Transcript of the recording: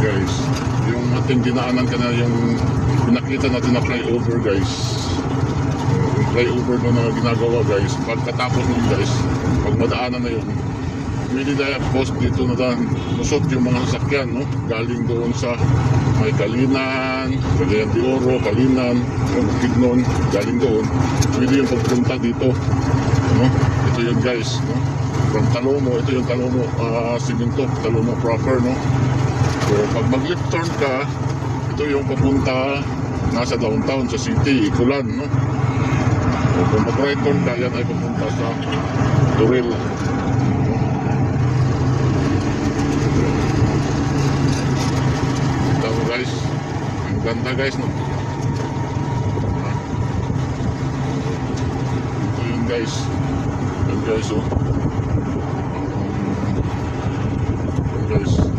guys, yung ating dinaanan ka na, yung pinakita natin na flyover guys, yung flyover na ginagawa guys, pagkatapos nun guys, pag madaanan na yun, hindi na post dito na lusot yung mga sasakyan, no? Galing doon sa may Kalinan, Cagayan de Oro, Kalinan, Bukidnon, galing doon, pwede yung pagpunta dito, no? Ito yun guys, no? From Talomo, ito yung Talomo, Siminto, Talomo proper, no? So pag mag-left turn ka, ito yung papunta nasa downtown, sa city, Ikulan, no? So kung mag-right turn ka, yan ay papunta sa Dorel. Guys, ang ganda guys, no? Ito yun guys, yun guys, oh. Yun guys.